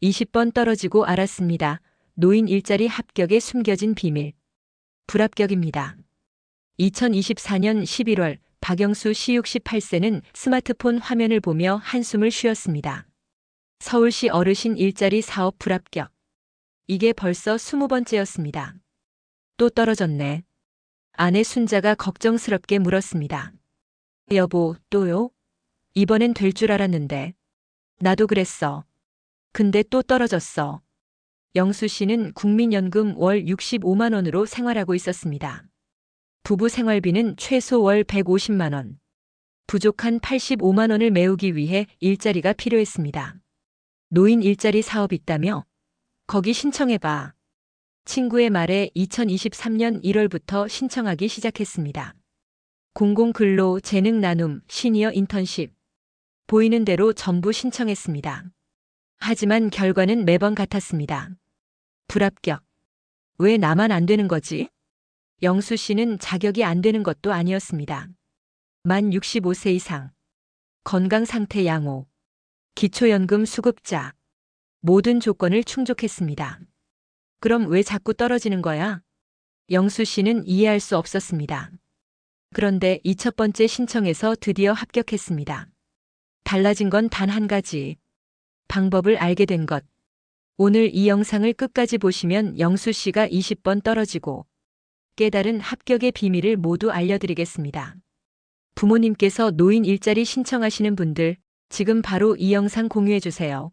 20번 떨어지고 알았습니다. 노인 일자리 합격에 숨겨진 비밀. 불합격입니다. 2024년 11월 박영수 씨 68세는 스마트폰 화면을 보며 한숨을 쉬었습니다. 서울시 어르신 일자리 사업 불합격. 이게 벌써 20번째였습니다. 또 떨어졌네. 아내 순자가 걱정스럽게 물었습니다. 여보, 또요? 이번엔 될 줄 알았는데. 나도 그랬어. 근데 또 떨어졌어. 영수 씨는 국민연금 월 65만 원으로 생활하고 있었습니다. 부부 생활비는 최소 월 150만 원. 부족한 85만 원을 메우기 위해 일자리가 필요했습니다. 노인 일자리 사업 있다며? 거기 신청해봐. 친구의 말에 2023년 1월부터 신청하기 시작했습니다. 공공근로 재능 나눔 시니어 인턴십. 보이는 대로 전부 신청했습니다. 하지만 결과는 매번 같았습니다. 불합격. 왜 나만 안 되는 거지? 영수 씨는 자격이 안 되는 것도 아니었습니다. 만 65세 이상. 건강 상태 양호. 기초연금 수급자. 모든 조건을 충족했습니다. 그럼 왜 자꾸 떨어지는 거야? 영수 씨는 이해할 수 없었습니다. 그런데 이 첫 번째 신청에서 드디어 합격했습니다. 달라진 건 단 한 가지. 방법을 알게 된 것. 오늘 이 영상을 끝까지 보시면 영수 씨가 20번 떨어지고 깨달은 합격의 비밀을 모두 알려드리겠습니다. 부모님께서 노인 일자리 신청하시는 분들, 지금 바로 이 영상 공유해주세요.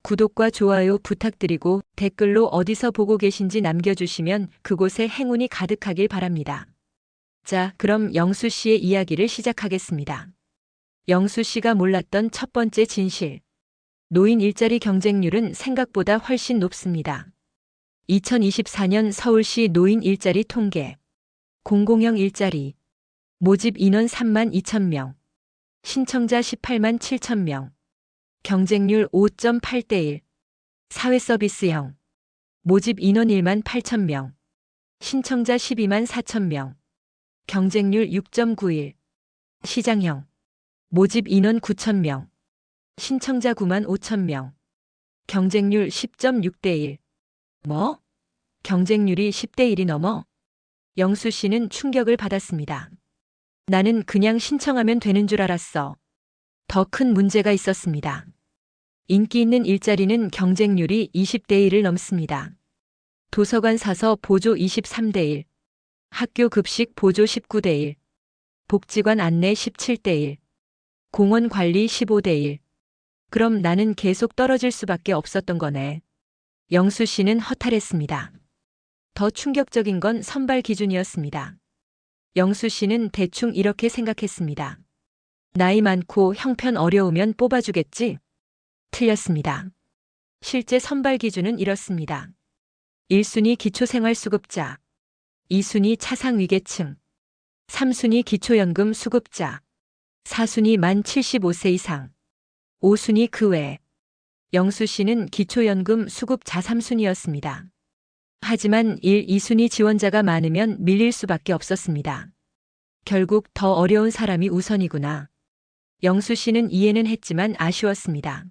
구독과 좋아요 부탁드리고 댓글로 어디서 보고 계신지 남겨주시면 그곳에 행운이 가득하길 바랍니다. 자, 그럼 영수 씨의 이야기를 시작하겠습니다. 영수 씨가 몰랐던 첫 번째 진실. 노인 일자리 경쟁률은 생각보다 훨씬 높습니다. 2024년 서울시 노인 일자리 통계. 공공형 일자리. 모집 인원 3만 2천 명. 신청자 18만 7천 명. 경쟁률 5.8대 1. 사회서비스형. 모집 인원 1만 8천 명. 신청자 12만 4천 명. 경쟁률 6.91. 시장형. 모집 인원 9천 명. 신청자 9만 5천 명. 경쟁률 10.6대 1. 뭐? 경쟁률이 10대 1이 넘어? 영수 씨는 충격을 받았습니다. 나는 그냥 신청하면 되는 줄 알았어. 더 큰 문제가 있었습니다. 인기 있는 일자리는 경쟁률이 20대 1을 넘습니다. 도서관 사서 보조 23대 1. 학교 급식 보조 19대 1. 복지관 안내 17대 1. 공원 관리 15대 1. 그럼 나는 계속 떨어질 수밖에 없었던 거네. 영수 씨는 허탈했습니다. 더 충격적인 건 선발 기준이었습니다. 영수 씨는 대충 이렇게 생각했습니다. 나이 많고 형편 어려우면 뽑아주겠지? 틀렸습니다. 실제 선발 기준은 이렇습니다. 1순위 기초생활수급자, 2순위 차상위계층, 3순위 기초연금 수급자, 4순위 만 75세 이상, 5순위 그 외. 영수 씨는 기초연금 수급자 3순위였습니다. 하지만 1, 2순위 지원자가 많으면 밀릴 수밖에 없었습니다. 결국 더 어려운 사람이 우선이구나. 영수 씨는 이해는 했지만 아쉬웠습니다.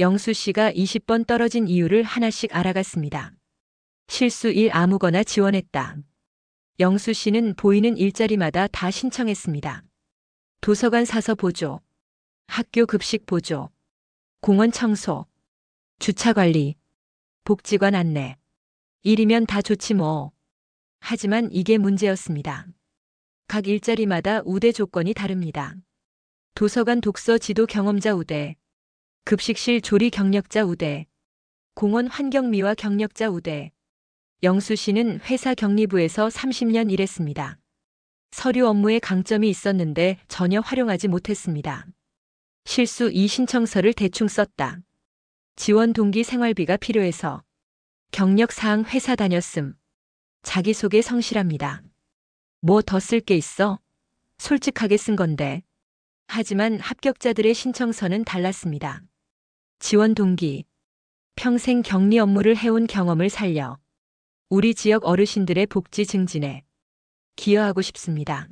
영수 씨가 20번 떨어진 이유를 하나씩 알아갔습니다. 실수 1. 아무거나 지원했다. 영수 씨는 보이는 일자리마다 다 신청했습니다. 도서관 사서 보조, 학교 급식 보조, 공원 청소, 주차 관리, 복지관 안내. 1이면 다 좋지 뭐. 하지만 이게 문제였습니다. 각 일자리마다 우대 조건이 다릅니다. 도서관 독서 지도 경험자 우대, 급식실 조리 경력자 우대, 공원 환경미화 경력자 우대. 영수 씨는 회사 격리부에서 30년 일했습니다. 서류 업무에 강점이 있었는데 전혀 활용하지 못했습니다. 실수 2. 신청서를 대충 썼다. 지원 동기 생활비가 필요해서. 경력사항 회사 다녔음. 자기소개 성실합니다. 뭐 더 쓸 게 있어? 솔직하게 쓴 건데. 하지만 합격자들의 신청서는 달랐습니다. 지원 동기. 평생 격리 업무를 해온 경험을 살려 우리 지역 어르신들의 복지 증진에 기여하고 싶습니다.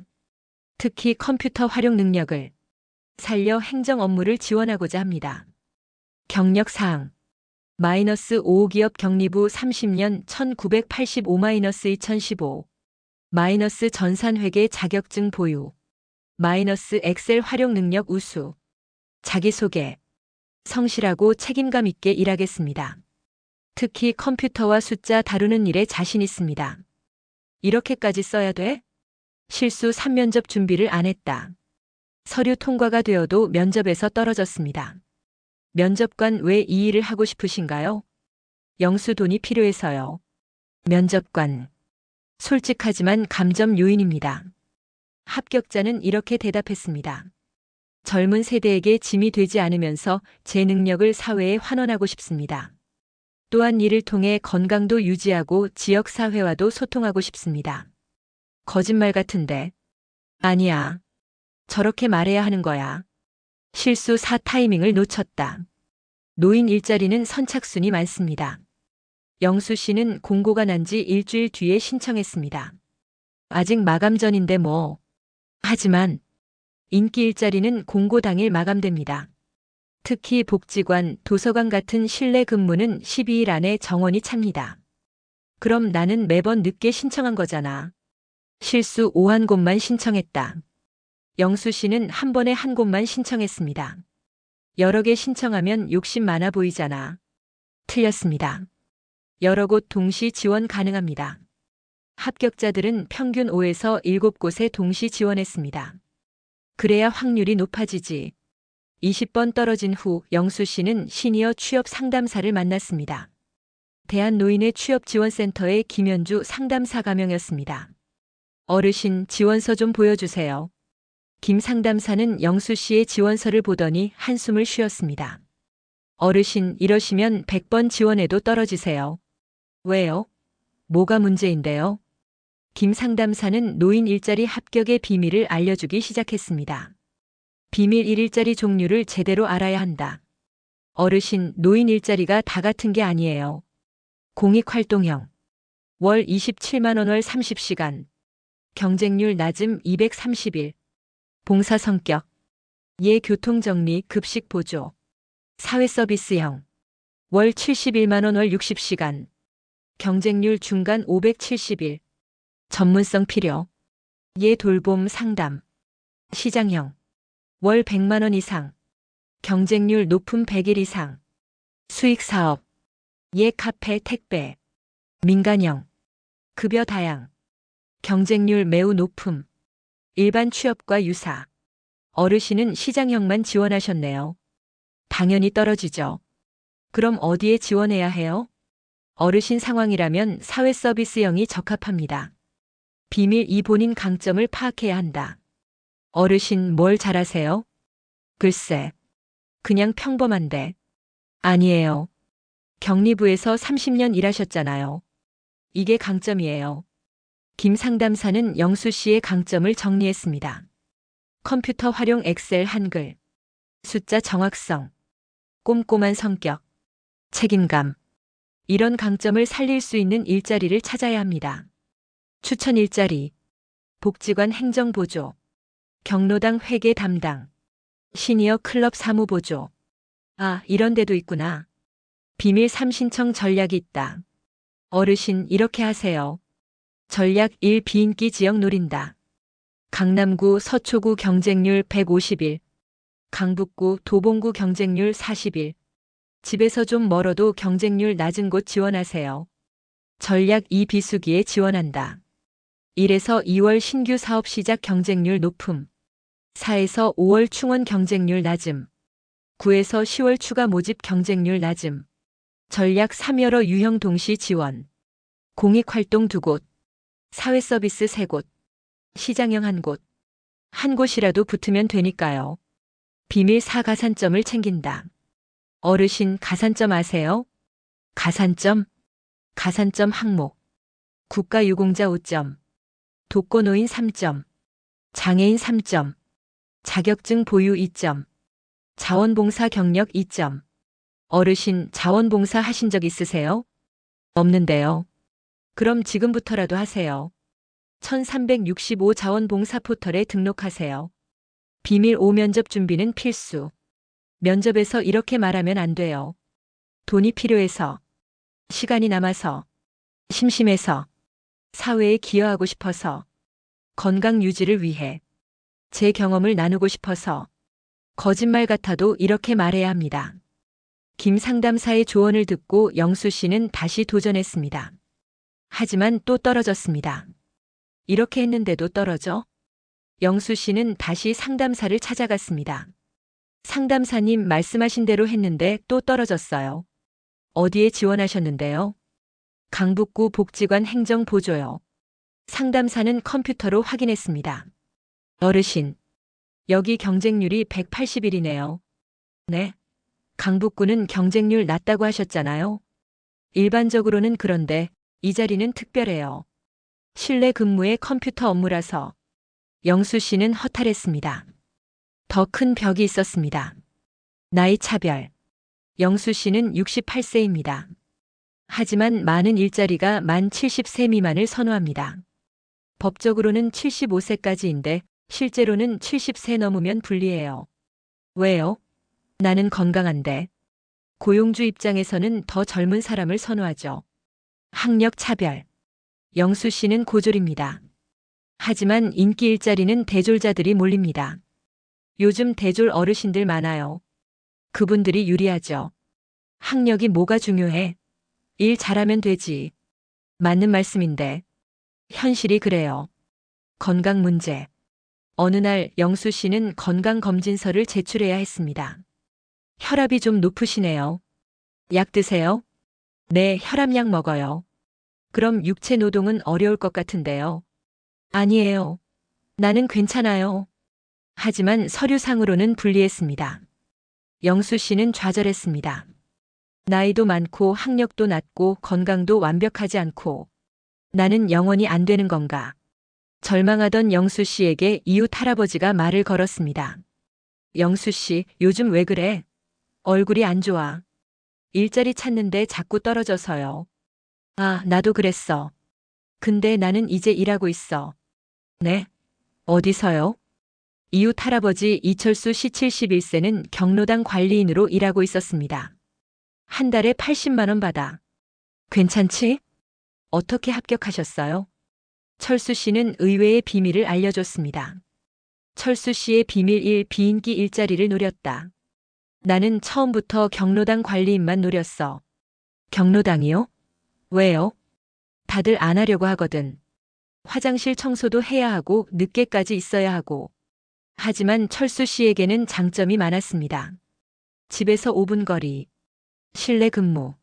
특히 컴퓨터 활용 능력을 살려 행정 업무를 지원하고자 합니다. 경력사항. -5 기업 격리부 30년 1985-2015 전산회계 자격증 보유 엑셀 활용 능력 우수 자기소개 성실하고 책임감 있게 일하겠습니다. 특히 컴퓨터와 숫자 다루는 일에 자신 있습니다. 이렇게까지 써야 돼? 실수 3면접 준비를 안 했다. 서류 통과가 되어도 면접에서 떨어졌습니다. 면접관 왜 이 일을 하고 싶으신가요? 영수 돈이 필요해서요. 면접관. 솔직하지만 감점 요인입니다. 합격자는 이렇게 대답했습니다. 젊은 세대에게 짐이 되지 않으면서 제 능력을 사회에 환원하고 싶습니다. 또한 이를 통해 건강도 유지하고 지역사회와도 소통하고 싶습니다. 거짓말 같은데. 아니야. 저렇게 말해야 하는 거야. 실수 4 타이밍을 놓쳤다. 노인 일자리는 선착순이 많습니다. 영수 씨는 공고가 난 지 일주일 뒤에 신청했습니다. 아직 마감 전인데 뭐. 하지만 인기 일자리는 공고 당일 마감됩니다. 특히 복지관, 도서관 같은 실내 근무는 12일 안에 정원이 찹니다. 그럼 나는 매번 늦게 신청한 거잖아. 실수 51곳만 신청했다. 영수 씨는 한 번에 1곳만 신청했습니다. 여러 개 신청하면 욕심 많아 보이잖아. 틀렸습니다. 여러 곳 동시 지원 가능합니다. 합격자들은 평균 5에서 7곳에 동시 지원했습니다. 그래야 확률이 높아지지. 20번 떨어진 후 영수 씨는 시니어 취업 상담사를 만났습니다. 대한노인의 취업지원센터의 김현주 상담사 가명이었습니다. 어르신 지원서 좀 보여주세요. 김 상담사는 영수 씨의 지원서를 보더니 한숨을 쉬었습니다. 어르신 이러시면 100번 지원해도 떨어지세요. 왜요? 뭐가 문제인데요? 김 상담사는 노인 일자리 합격의 비밀을 알려주기 시작했습니다. 비밀 1일자리 종류를 제대로 알아야 한다. 어르신 노인 일자리가 다 같은 게 아니에요. 공익활동형. 월 27만 원 월 30시간. 경쟁률 낮음 230일. 봉사 성격. 예 교통정리 급식 보조. 사회서비스형. 월 71만 원 월 60시간. 경쟁률 중간 570일. 전문성 필요. 예 돌봄 상담. 시장형. 월 100만 원 이상. 경쟁률 높은 100일 이상. 수익사업. 예 카페 택배. 민간형. 급여 다양. 경쟁률 매우 높음. 일반 취업과 유사. 어르신은 시장형만 지원하셨네요. 당연히 떨어지죠. 그럼 어디에 지원해야 해요? 어르신 상황이라면 사회서비스형이 적합합니다. 비밀 2 본인 강점을 파악해야 한다. 어르신 뭘 잘하세요? 글쎄. 그냥 평범한데. 아니에요. 격리부에서 30년 일하셨잖아요. 이게 강점이에요. 김 상담사는 영수 씨의 강점을 정리했습니다. 컴퓨터 활용 엑셀 한글. 숫자 정확성. 꼼꼼한 성격. 책임감. 이런 강점을 살릴 수 있는 일자리를 찾아야 합니다. 추천 일자리. 복지관 행정보조. 경로당 회계 담당. 시니어 클럽 사무보조. 아, 이런 데도 있구나. 비밀 3 신청 전략이 있다. 어르신 이렇게 하세요. 전략 1 비인기 지역 노린다. 강남구 서초구 경쟁률 150일. 강북구 도봉구 경쟁률 40일. 집에서 좀 멀어도 경쟁률 낮은 곳 지원하세요. 전략 2 비수기에 지원한다. 1에서 2월 신규 사업 시작 경쟁률 높음. 4에서 5월 충원 경쟁률 낮음. 9에서 10월 추가 모집 경쟁률 낮음. 전략 3 여러 유형 동시 지원. 공익활동 2곳. 사회서비스 3곳. 시장형 1곳. 1곳이라도 붙으면 되니까요. 비밀 4 가산점을 챙긴다. 어르신 가산점 아세요? 가산점? 가산점 항목. 국가유공자 5점. 독거노인 3점. 장애인 3점. 자격증 보유 2점. 자원봉사 경력 2점. 어르신 자원봉사 하신 적 있으세요? 없는데요. 그럼 지금부터라도 하세요. 1365 자원봉사 포털에 등록하세요. 비밀 5 면접 준비는 필수. 면접에서 이렇게 말하면 안 돼요. 돈이 필요해서, 시간이 남아서, 심심해서, 사회에 기여하고 싶어서, 건강 유지를 위해, 제 경험을 나누고 싶어서, 거짓말 같아도 이렇게 말해야 합니다. 김 상담사의 조언을 듣고 영수 씨는 다시 도전했습니다. 하지만 또 떨어졌습니다. 이렇게 했는데도 떨어져? 영수 씨는 다시 상담사를 찾아갔습니다. 상담사님 말씀하신 대로 했는데 또 떨어졌어요. 어디에 지원하셨는데요? 강북구 복지관 행정보조요. 상담사는 컴퓨터로 확인했습니다. 어르신, 여기 경쟁률이 180일이네요. 네. 강북구는 경쟁률 낮다고 하셨잖아요. 일반적으로는 그런데 이 자리는 특별해요. 실내 근무의 컴퓨터 업무라서. 영수 씨는 허탈했습니다. 더 큰 벽이 있었습니다. 나이 차별. 영수 씨는 68세입니다. 하지만 많은 일자리가 만 70세 미만을 선호합니다. 법적으로는 75세까지인데 실제로는 70세 넘으면 불리해요. 왜요? 나는 건강한데. 고용주 입장에서는 더 젊은 사람을 선호하죠. 학력 차별. 영수 씨는 고졸입니다. 하지만 인기 일자리는 대졸자들이 몰립니다. 요즘 대졸 어르신들 많아요. 그분들이 유리하죠. 학력이 뭐가 중요해? 일 잘하면 되지. 맞는 말씀인데. 현실이 그래요. 건강 문제. 어느 날 영수 씨는 건강검진서를 제출해야 했습니다. 혈압이 좀 높으시네요. 약 드세요? 네, 혈압약 먹어요. 그럼 육체 노동은 어려울 것 같은데요. 아니에요. 나는 괜찮아요. 하지만 서류상으로는 불리했습니다. 영수 씨는 좌절했습니다. 나이도 많고 학력도 낮고 건강도 완벽하지 않고 나는 영원히 안 되는 건가? 절망하던 영수 씨에게 이웃 할아버지가 말을 걸었습니다. 영수 씨, 요즘 왜 그래? 얼굴이 안 좋아. 일자리 찾는데 자꾸 떨어져서요. 아, 나도 그랬어. 근데 나는 이제 일하고 있어. 네? 어디서요? 이웃 할아버지 이철수 씨 71세는 경로당 관리인으로 일하고 있었습니다. 한 달에 80만 원 받아. 괜찮지? 어떻게 합격하셨어요? 철수 씨는 의외의 비밀을 알려줬습니다. 철수 씨의 비밀 1. 비인기 일자리를 노렸다. 나는 처음부터 경로당 관리인만 노렸어. 경로당이요? 왜요? 다들 안 하려고 하거든. 화장실 청소도 해야 하고 늦게까지 있어야 하고. 하지만 철수 씨에게는 장점이 많았습니다. 집에서 5분 거리, 실내 근무,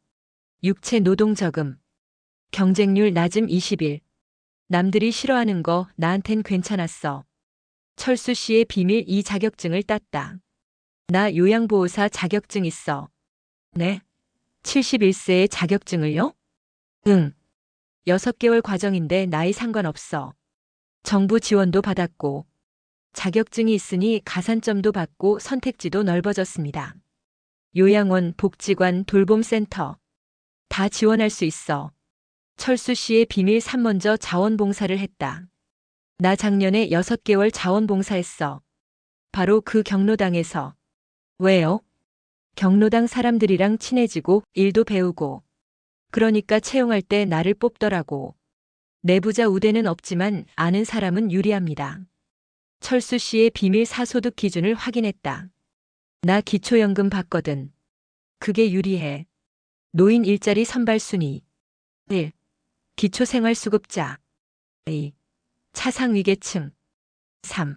육체 노동 저금, 경쟁률 낮음 20일. 남들이 싫어하는 거 나한텐 괜찮았어. 철수 씨의 비밀 2. 자격증을 땄다. 나 요양보호사 자격증 있어. 네? 71세의 자격증을요? 응. 6개월 과정인데 나이 상관없어. 정부 지원도 받았고, 자격증이 있으니 가산점도 받고 선택지도 넓어졌습니다. 요양원, 복지관, 돌봄센터. 다 지원할 수 있어. 철수 씨의 비밀 3. 먼저 자원봉사를 했다. 나 작년에 6개월 자원봉사했어. 바로 그 경로당에서. 왜요? 경로당 사람들이랑 친해지고 일도 배우고. 그러니까 채용할 때 나를 뽑더라고. 내부자 우대는 없지만 아는 사람은 유리합니다. 철수 씨의 비밀 4. 소득 기준을 확인했다. 나 기초연금 받거든. 그게 유리해. 노인 일자리 선발순위. 1. 기초생활수급자. 2. 차상위계층. 3.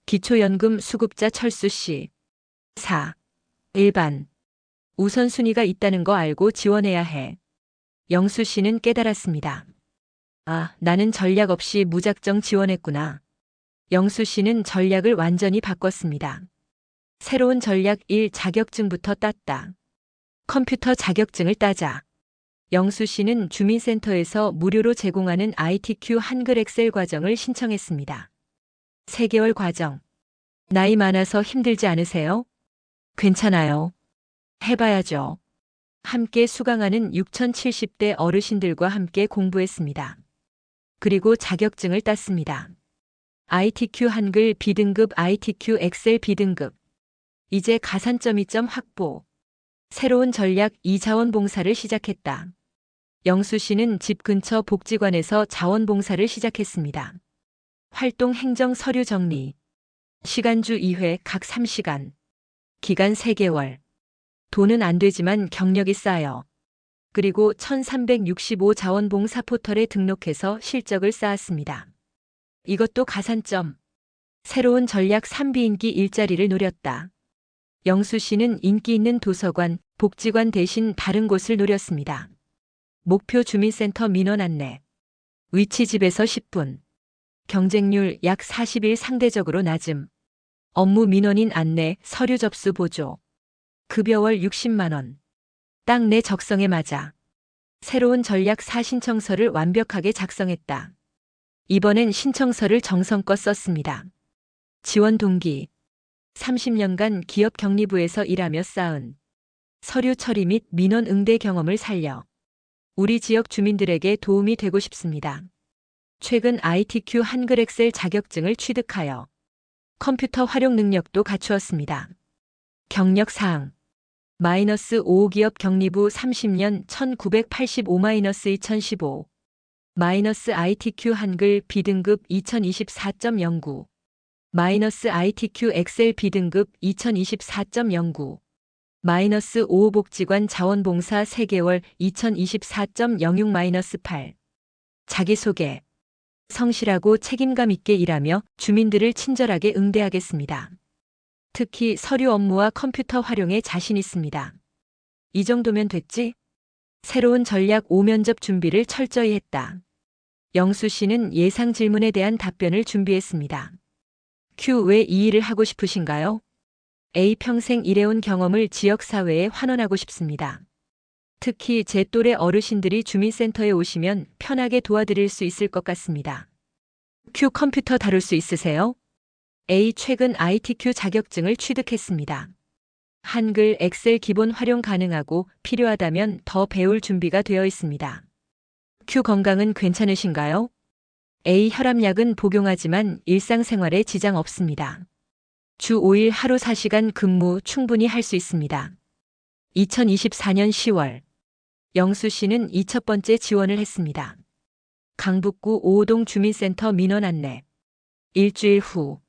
기초연금 수급자 철수 씨. 4. 일반. 우선순위가 있다는 거 알고 지원해야 해. 영수 씨는 깨달았습니다. 아, 나는 전략 없이 무작정 지원했구나. 영수 씨는 전략을 완전히 바꿨습니다. 새로운 전략 1. 자격증부터 땄다. 컴퓨터 자격증을 따자. 영수 씨는 주민센터에서 무료로 제공하는 ITQ 한글 엑셀 과정을 신청했습니다. 3개월 과정. 나이 많아서 힘들지 않으세요? 괜찮아요. 해봐야죠. 함께 수강하는 6070대 어르신들과 함께 공부했습니다. 그리고 자격증을 땄습니다. ITQ 한글 B등급, ITQ 엑셀 B등급. 이제 가산점 2점 확보. 새로운 전략 2자원봉사를 시작했다. 영수 씨는 집 근처 복지관에서 자원봉사를 시작했습니다. 활동 행정 서류 정리. 시간주 2회 각 3시간. 기간 3개월. 돈은 안 되지만 경력이 쌓여. 그리고 1365 자원봉사 포털에 등록해서 실적을 쌓았습니다. 이것도 가산점. 새로운 전략 3비인기 일자리를 노렸다. 영수 씨는 인기 있는 도서관, 복지관 대신 다른 곳을 노렸습니다. 목표 주민센터 민원 안내. 위치 집에서 10분. 경쟁률 약 40일 상대적으로 낮음. 업무 민원인 안내, 서류 접수 보조. 급여월 60만 원. 딱 내 적성에 맞아. 새로운 전략 4 신청서를 완벽하게 작성했다. 이번엔 신청서를 정성껏 썼습니다. 지원 동기. 30년간 기업 격리부에서 일하며 쌓은 서류 처리 및 민원 응대 경험을 살려 우리 지역 주민들에게 도움이 되고 싶습니다. 최근 ITQ 한글 엑셀 자격증을 취득하여 컴퓨터 활용 능력도 갖추었습니다. 경력 사항. -5 기업 격리부 30년 1985-2015 -ITQ 한글 B등급 2024.09 -ITQ 엑셀 B등급 2024.09 -5 복지관 자원봉사 3개월 2024.06-8 자기소개. 성실하고 책임감 있게 일하며 주민들을 친절하게 응대하겠습니다. 특히 서류 업무와 컴퓨터 활용에 자신 있습니다. 이 정도면 됐지? 새로운 전략 5면접 준비를 철저히 했다. 영수 씨는 예상 질문에 대한 답변을 준비했습니다. Q. 왜 이 일을 하고 싶으신가요? A. 평생 일해온 경험을 지역사회에 환원하고 싶습니다. 특히 제 또래 어르신들이 주민센터에 오시면 편하게 도와드릴 수 있을 것 같습니다. Q. 컴퓨터 다룰 수 있으세요? A. 최근 ITQ 자격증을 취득했습니다. 한글, 엑셀 기본 활용 가능하고 필요하다면 더 배울 준비가 되어 있습니다. Q. 건강은 괜찮으신가요? A. 혈압약은 복용하지만 일상생활에 지장 없습니다. 주 5일 하루 4시간 근무 충분히 할 수 있습니다. 2024년 10월 영수 씨는 이 첫 번째 지원을 했습니다. 강북구 5호동 주민센터 민원 안내. 일주일 후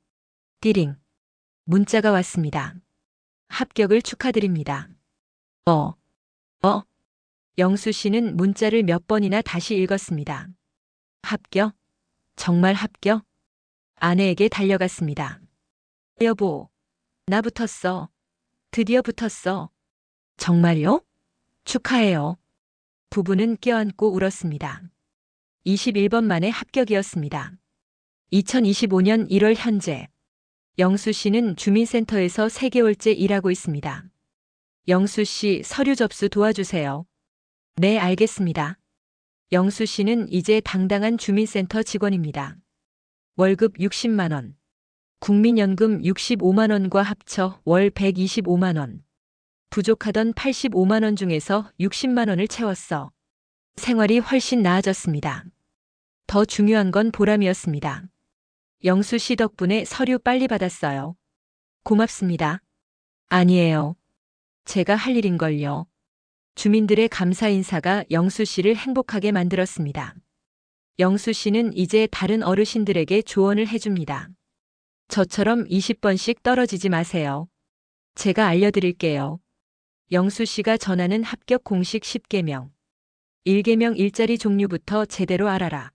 띠링 문자가 왔습니다. 합격을 축하드립니다. 영수 씨는 문자를 몇 번이나 다시 읽었습니다. 합격? 정말 합격? 아내에게 달려갔습니다. 여보, 나 붙었어. 드디어 붙었어. 정말요? 축하해요. 부부는 껴안고 울었습니다. 21번 만에 합격이었습니다. 2025년 1월 현재 영수 씨는 주민센터에서 3개월째 일하고 있습니다. 영수 씨 서류 접수 도와주세요. 네, 알겠습니다. 영수 씨는 이제 당당한 주민센터 직원입니다. 월급 60만 원. 국민연금 65만 원과 합쳐 월 125만 원. 부족하던 85만 원 중에서 60만 원을 채웠어. 생활이 훨씬 나아졌습니다. 더 중요한 건 보람이었습니다. 영수 씨 덕분에 서류 빨리 받았어요. 고맙습니다. 아니에요. 제가 할 일인걸요. 주민들의 감사 인사가 영수 씨를 행복하게 만들었습니다. 영수 씨는 이제 다른 어르신들에게 조언을 해줍니다. 저처럼 20번씩 떨어지지 마세요. 제가 알려드릴게요. 영수 씨가 전하는 합격 공식 10개명. 1개명 일자리 종류부터 제대로 알아라.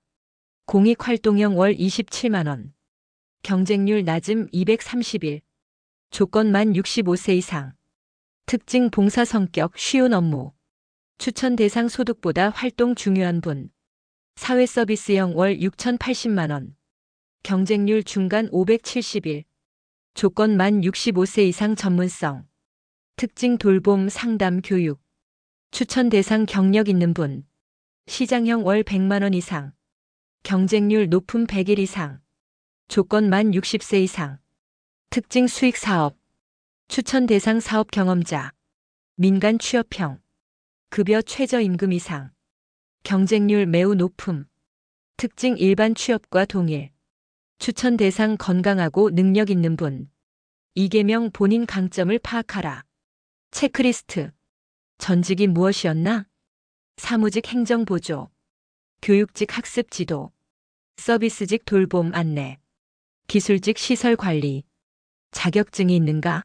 공익활동형 월 27만 원. 경쟁률 낮음 230일. 조건 만 65세 이상. 특징 봉사 성격 쉬운 업무. 추천 대상 소득보다 활동 중요한 분. 사회 서비스형 월 6,080만 원. 경쟁률 중간 570일. 조건 만 65세 이상 전문성. 특징 돌봄 상담 교육. 추천 대상 경력 있는 분. 시장형 월 100만 원 이상. 경쟁률 높은 100일 이상. 조건 만 60세 이상. 특징 수익 사업. 추천 대상 사업 경험자. 민간 취업형. 급여 최저임금 이상. 경쟁률 매우 높음. 특징 일반 취업과 동일. 추천 대상 건강하고 능력 있는 분. 2개명 본인 강점을 파악하라. 체크리스트. 전직이 무엇이었나? 사무직 행정보조, 교육직 학습지도, 서비스직 돌봄 안내, 기술직 시설관리. 자격증이 있는가?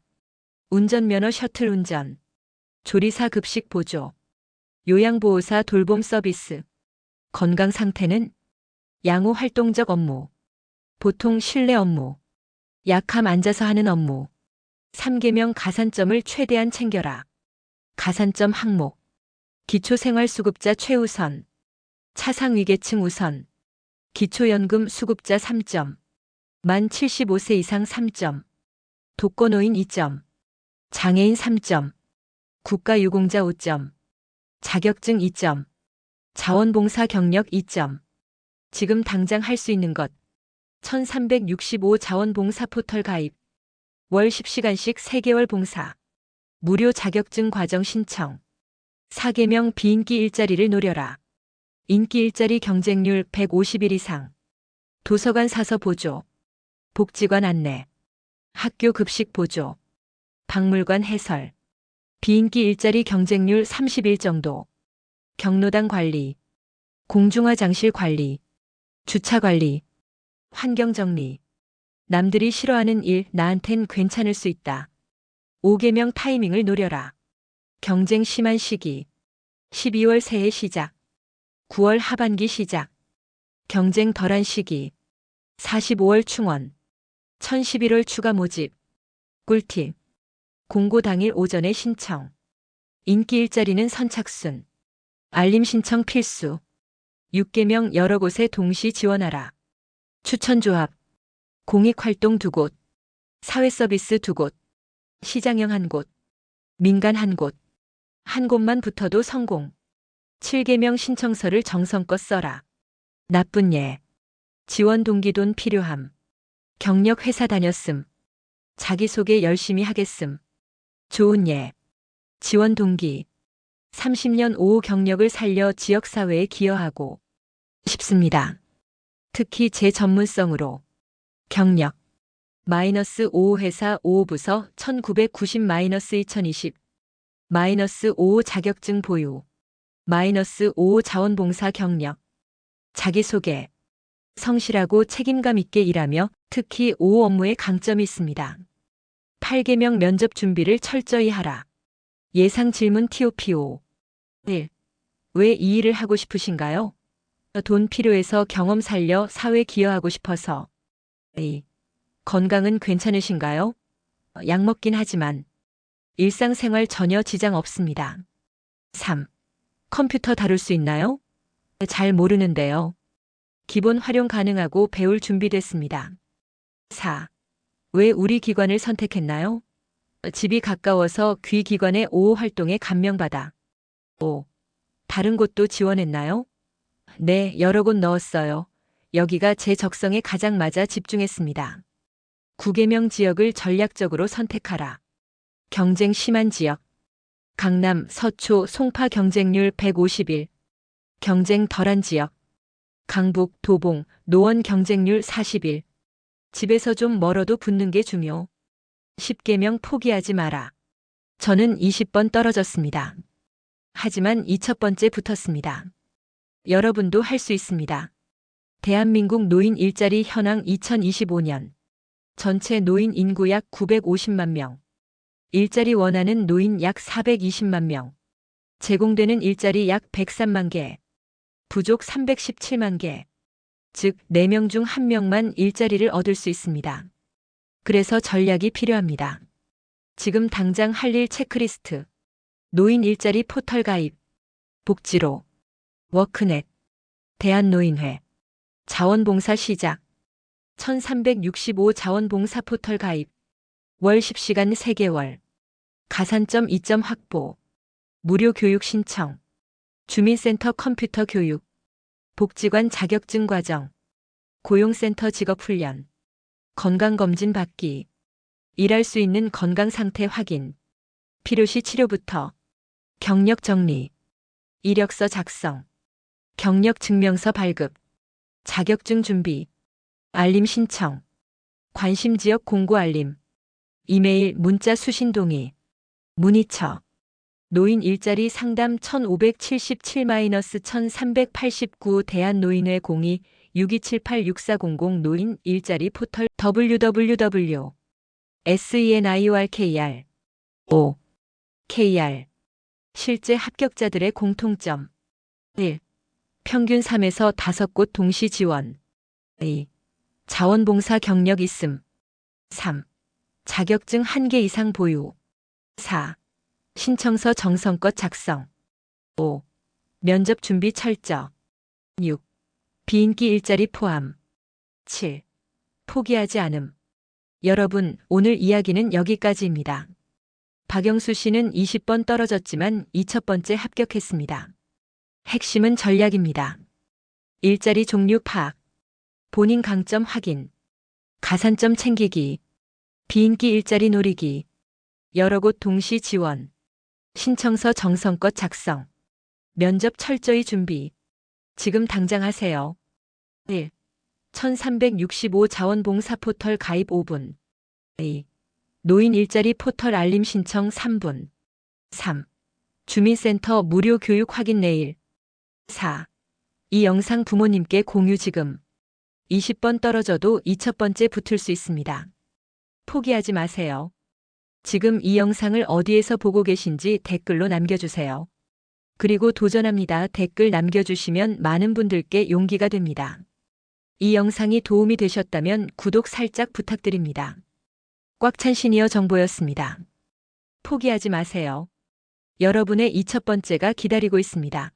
운전면허 셔틀 운전, 조리사 급식 보조, 요양보호사 돌봄 서비스. 건강 상태는? 양호 활동적 업무, 보통 실내 업무, 약함 앉아서 하는 업무. 3계명 가산점을 최대한 챙겨라. 가산점 항목, 기초생활수급자 최우선, 차상위계층 우선, 기초연금 수급자 3점, 만 75세 이상 3점, 독거노인 2점, 장애인 3점, 국가유공자 5점, 자격증 2점, 자원봉사 경력 2점. 지금 당장 할 수 있는 것. 1365 자원봉사 포털 가입. 월 10시간씩 3개월 봉사. 무료 자격증 과정 신청. 4계명 비인기 일자리를 노려라. 인기 일자리 경쟁률 150일 이상. 도서관 사서 보조. 복지관 안내. 학교 급식 보조. 박물관 해설. 비인기 일자리 경쟁률 30일 정도. 경로당 관리. 공중화장실 관리. 주차 관리. 환경 정리. 남들이 싫어하는 일 나한텐 괜찮을 수 있다. 5계명 타이밍을 노려라. 경쟁 심한 시기. 12월 새해 시작. 9월 하반기 시작. 경쟁 덜한 시기. 45월 충원. 1011월 추가 모집. 꿀팁. 공고 당일 오전에 신청. 인기 일자리는 선착순. 알림 신청 필수. 6계명 여러 곳에 동시 지원하라. 추천조합. 공익활동 2곳. 사회서비스 2곳. 시장형 1곳. 민간 1곳. 1곳만 붙어도 성공. 7계명 신청서를 정성껏 써라. 나쁜 예. 지원 동기 돈 필요함. 경력 회사 다녔음. 자기소개 열심히 하겠음. 좋은 예. 지원 동기. 30년 5호 경력을 살려 지역사회에 기여하고 싶습니다. 특히 제 전문성으로. 경력. -5호 회사 5호 부서 1990-2020. -5호 자격증 보유. -5호 자원봉사 경력. 자기소개. 성실하고 책임감 있게 일하며 특히 5호 업무에 강점이 있습니다. 8계명 면접 준비를 철저히 하라. 예상 질문 TOPO. 1. 왜 이 일을 하고 싶으신가요? 돈 필요해서 경험 살려 사회 기여하고 싶어서. 2. 건강은 괜찮으신가요? 약 먹긴 하지만 일상생활 전혀 지장 없습니다. 3. 컴퓨터 다룰 수 있나요? 잘 모르는데요. 기본 활용 가능하고 배울 준비됐습니다. 4. 왜 우리 기관을 선택했나요? 집이 가까워서 귀 기관의 5호 활동에 감명받아. 5. 다른 곳도 지원했나요? 네, 여러 곳 넣었어요. 여기가 제 적성에 가장 맞아 집중했습니다. 9계명 지역을 전략적으로 선택하라. 경쟁 심한 지역. 강남, 서초, 송파 경쟁률 151. 경쟁 덜한 지역. 강북, 도봉, 노원 경쟁률 41. 집에서 좀 멀어도 붙는 게 중요. 10계명 포기하지 마라. 저는 20번 떨어졌습니다. 하지만 2첫 번째 붙었습니다. 여러분도 할 수 있습니다. 대한민국 노인 일자리 현황 2025년. 전체 노인 인구 약 950만 명. 일자리 원하는 노인 약 420만 명. 제공되는 일자리 약 103만 개. 부족 317만 개. 즉 4명 중 1명만 일자리를 얻을 수 있습니다. 그래서 전략이 필요합니다. 지금 당장 할 일 체크리스트. 노인 일자리 포털 가입. 복지로. 워크넷. 대한노인회. 자원봉사 시작. 1365 자원봉사 포털 가입. 월 10시간 3개월. 가산점 2점 확보. 무료 교육 신청. 주민센터 컴퓨터 교육. 복지관 자격증 과정. 고용센터 직업훈련. 건강검진 받기. 일할 수 있는 건강 상태 확인. 필요시 치료부터. 경력 정리. 이력서 작성. 경력 증명서 발급. 자격증 준비. 알림 신청. 관심 지역 공고 알림. 이메일 문자 수신 동의. 문의처. 노인 일자리 상담 1577-1389 대한노인회 02-6278-6400 노인 일자리 포털 www.seniorkr 5 KR 실제 합격자들의 공통점 1. 평균 3에서 5곳 동시 지원 2. 자원봉사 경력 있음 3. 자격증 1개 이상 보유 4. 신청서 정성껏 작성 5. 면접 준비 철저 6. 비인기 일자리 포함 7. 포기하지 않음. 여러분, 오늘 이야기는 여기까지입니다. 박영수 씨는 20번 떨어졌지만 2000번째 합격했습니다. 핵심은 전략입니다. 일자리 종류 파악, 본인 강점 확인, 가산점 챙기기, 비인기 일자리 노리기, 여러 곳 동시 지원, 신청서 정성껏 작성, 면접 철저히 준비. 지금 당장 하세요. 1. 1365 자원봉사 포털 가입 5분. 2. 노인 일자리 포털 알림 신청 3분. 3. 주민센터 무료 교육 확인 내일. 4. 이 영상 부모님께 공유 지금. 20번 떨어져도 2000번째 붙을 수 있습니다. 포기하지 마세요. 지금 이 영상을 어디에서 보고 계신지 댓글로 남겨주세요. 그리고 도전합니다. 댓글 남겨주시면 많은 분들께 용기가 됩니다. 이 영상이 도움이 되셨다면 구독 살짝 부탁드립니다. 꽉찬 시니어 정보였습니다. 포기하지 마세요. 여러분의 2000번째가 기다리고 있습니다.